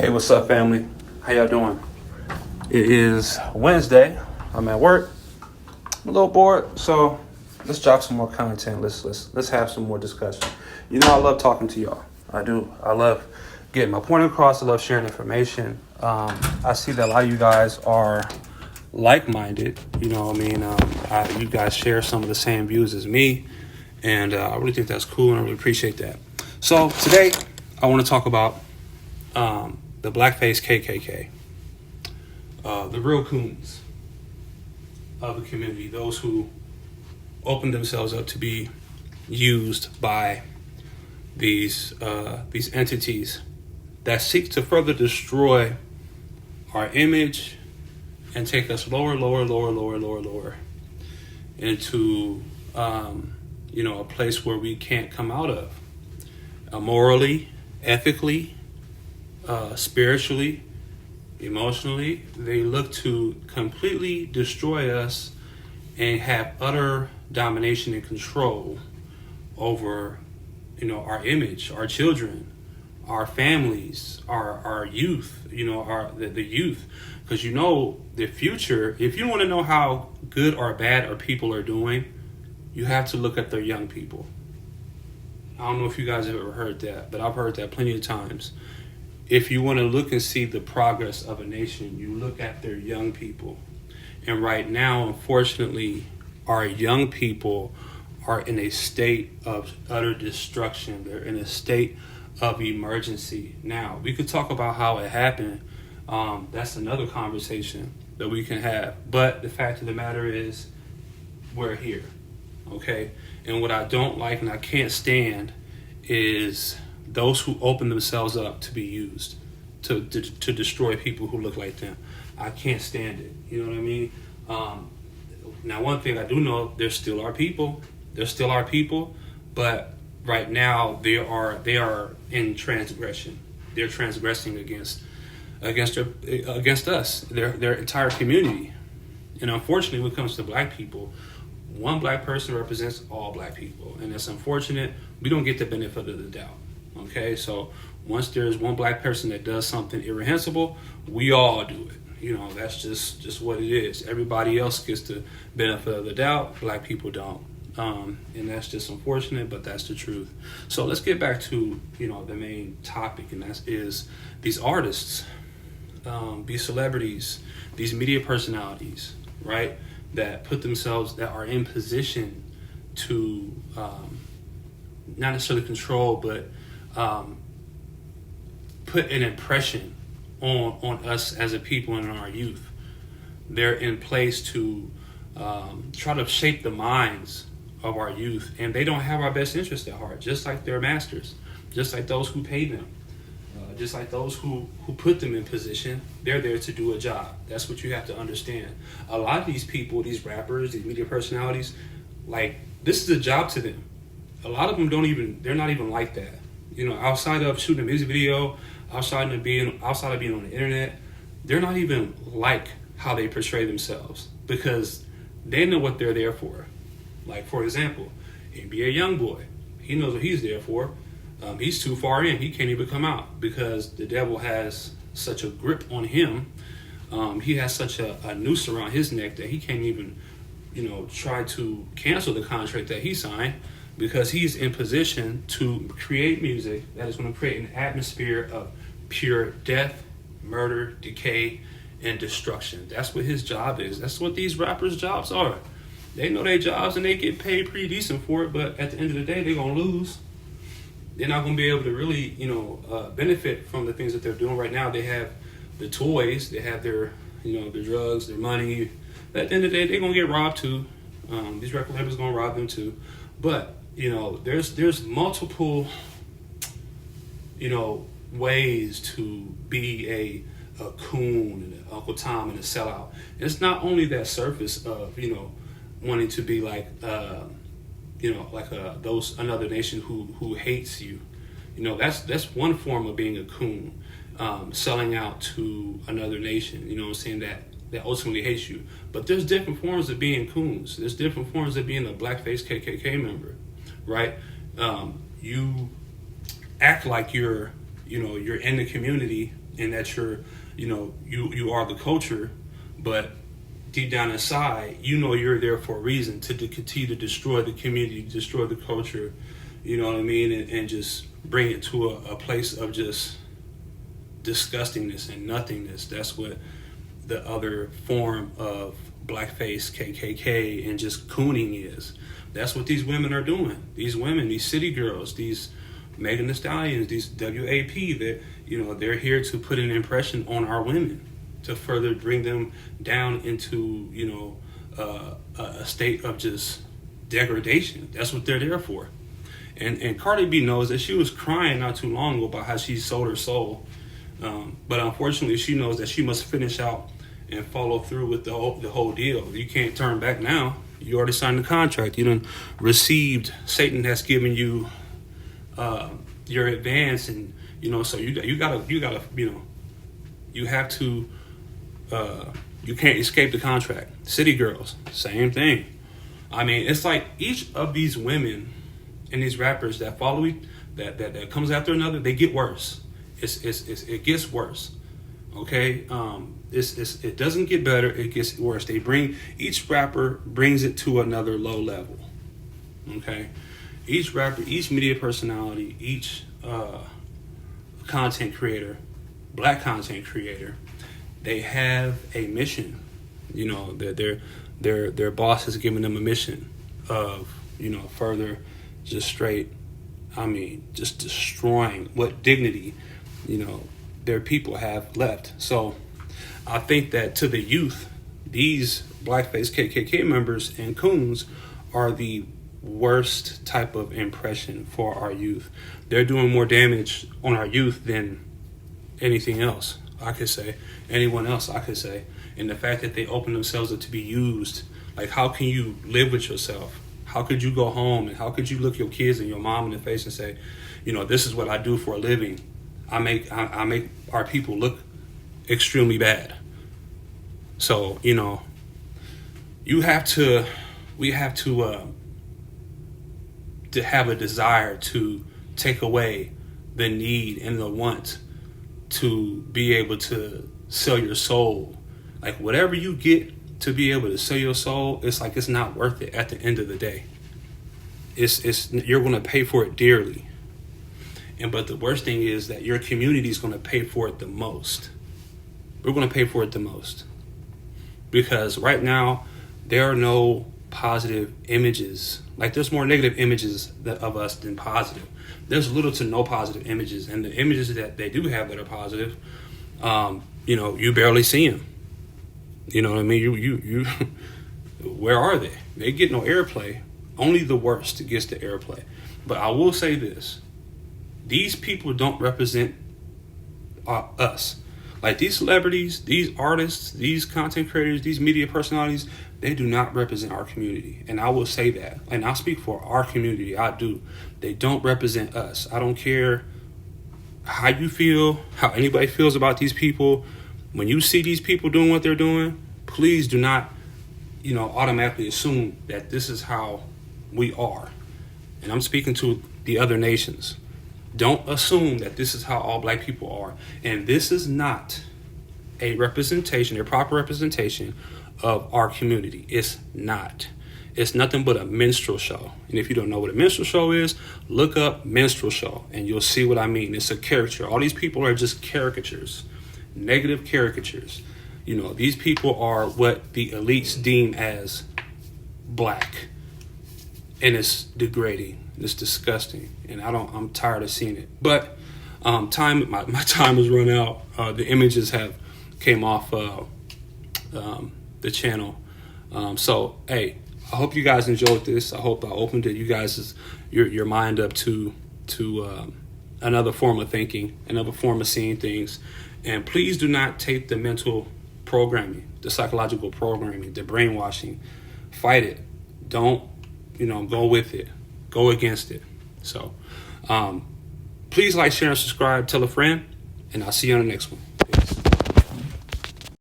Hey, what's up, family? How y'all doing? It is Wednesday. I'm at work. I'm a little bored, so let's drop some more content. Let's have some more discussion. You know, I love talking to y'all. I do. I love getting my point across. I love sharing information. I see that a lot of you guys are like-minded. You know what I mean? You guys share some of the same views as me, and I really think that's cool, and I really appreciate that. So today, I want to talk about the blackface KKK, the real coons of the community, those who open themselves up to be used by these entities that seek to further destroy our image and take us lower into a place where we can't come out of, morally, ethically, spiritually, emotionally. They look to completely destroy us and have utter domination and control over, our image, our children, our families, our youth, the youth. Because the future, if you want to know how good or bad our people are doing, you have to look at their young people. I don't know if you guys have ever heard that, but I've heard that plenty of times. If you want to look and see the progress of a nation, you look at their young people. And right now, unfortunately, our young people are in a state of utter destruction. They're in a state of emergency. Now, we could talk about how it happened. That's another conversation that we can have. But the fact of the matter is, we're here, okay? And what I don't like and I can't stand is those who open themselves up to be used to destroy people who look like them. I can't stand it. You know what I mean? Now, one thing I do know, they're still our people. They're still our people. But right now, they are in transgression. They're transgressing against us, their entire community. And unfortunately, when it comes to black people, one black person represents all black people, and it's unfortunate. We don't get the benefit of the doubt. Okay, so once there's one black person that does something irreprehensible, we all do it. That's just what it is. Everybody else gets the benefit of the doubt. Black people don't. And that's just unfortunate, but that's the truth. So let's get back to, the main topic, and that is these artists, these celebrities, these media personalities, right, that are in position to not necessarily control, but put an impression on us as a people and our youth. They're in place to try to shape the minds of our youth, and they don't have our best interest at heart, just like their masters, just like those who pay them, just like those who put them in position. They're there to do a job. That's what you have to understand. A lot of these people, these rappers, these media personalities, like, this is a job to them. A lot of them they're not even like that. Outside of shooting a music video, outside of being on the internet, they're not even like how they portray themselves, because they know what they're there for. Like, for example, NBA YoungBoy, he knows what he's there for. He's too far in. He can't even come out because the devil has such a grip on him. He has such a noose around his neck that he can't even, try to cancel the contract that he signed, because he's in position to create music that is going to create an atmosphere of pure death, murder, decay, and destruction. That's what his job is. That's what these rappers' jobs are. They know their jobs and they get paid pretty decent for it, but at the end of the day, they're going to lose. They're not going to be able to really, benefit from the things that they're doing right now. They have the toys, they have their, their drugs, their money. But at the end of the day, they're going to get robbed too. These record labels are going to rob them too. But, there's multiple, ways to be a coon and an Uncle Tom and a sellout. And it's not only that surface of, wanting to be like, another nation who hates you. That's one form of being a coon, selling out to another nation, that ultimately hates you. But there's different forms of being coons. There's different forms of being a blackface KKK member, right? You act like you're, you're in the community and that you are the culture, but deep down inside, you're there for a reason to continue to destroy the community, destroy the culture, you know what I mean, and just bring it to a place of just disgustingness and nothingness. That's what the other form of blackface, KKK, and just cooning is. That's what these women are doing. These women, these city girls, these Megan Thee Stallions, these WAP, they're here to put an impression on our women, to further bring them down into, a state of just degradation. That's what they're there for. And Cardi B knows that. She was crying not too long ago about how she sold her soul. But unfortunately, she knows that she must finish out and follow through with the whole deal. You can't turn back now. You already signed the contract. You done received. Satan has given you your advance, and so you gotta you have to. You can't escape the contract. City girls, same thing. I mean, it's like each of these women and these rappers that follow that comes after another, they get worse. It gets worse. Okay, it doesn't get better. It gets worse. Each rapper brings it to another low level. Okay, each rapper, each media personality, each content creator, black content creator, they have a mission. Their boss has given them a mission of further just straight. I mean, just destroying what dignity their people have left. So I think that to the youth, these blackface KKK members and coons are the worst type of impression for our youth. They're doing more damage on our youth than anything else, I could say. Anyone else, I could say. And the fact that they open themselves up to be used, like, how can you live with yourself? How could you go home and how could you look your kids and your mom in the face and say, this is what I do for a living. I make our people look extremely bad. So, we have to have a desire to take away the need and the want to be able to sell your soul. Like, whatever you get to be able to sell your soul, it's like it's not worth it at the end of the day. You're going to pay for it dearly. But the worst thing is that your community is going to pay for it the most. We're going to pay for it the most. Because right now, there are no positive images. Like, there's more negative images of us than positive. There's little to no positive images. And the images that they do have that are positive, you barely see them. You know what I mean? You where are they? They get no airplay. Only the worst gets the airplay. But I will say this. These people don't represent us. Like, these celebrities, these artists, these content creators, these media personalities, they do not represent our community. And I will say that. And I speak for our community. I do. They don't represent us. I don't care how you feel, how anybody feels about these people. When you see these people doing what they're doing, please do not, automatically assume that this is how we are. And I'm speaking to the other nations. Don't assume that this is how all black people are. And this is not a proper representation of our community. It's not. It's nothing but a minstrel show. And if you don't know what a minstrel show is, look up minstrel show and you'll see what I mean. It's a caricature. All these people are just caricatures, negative caricatures. These people are what the elites deem as black. And it's degrading. It's disgusting, and I'm tired of seeing it. But my time has run out. The images have came off the channel. So hey, I hope you guys enjoyed this. I hope I opened you guys your mind up to another form of thinking, another form of seeing things. And please do not take the mental programming, the psychological programming, the brainwashing. Fight it. Don't go with it. Go against it. So please like, share, and subscribe. Tell a friend. And I'll see you on the next one.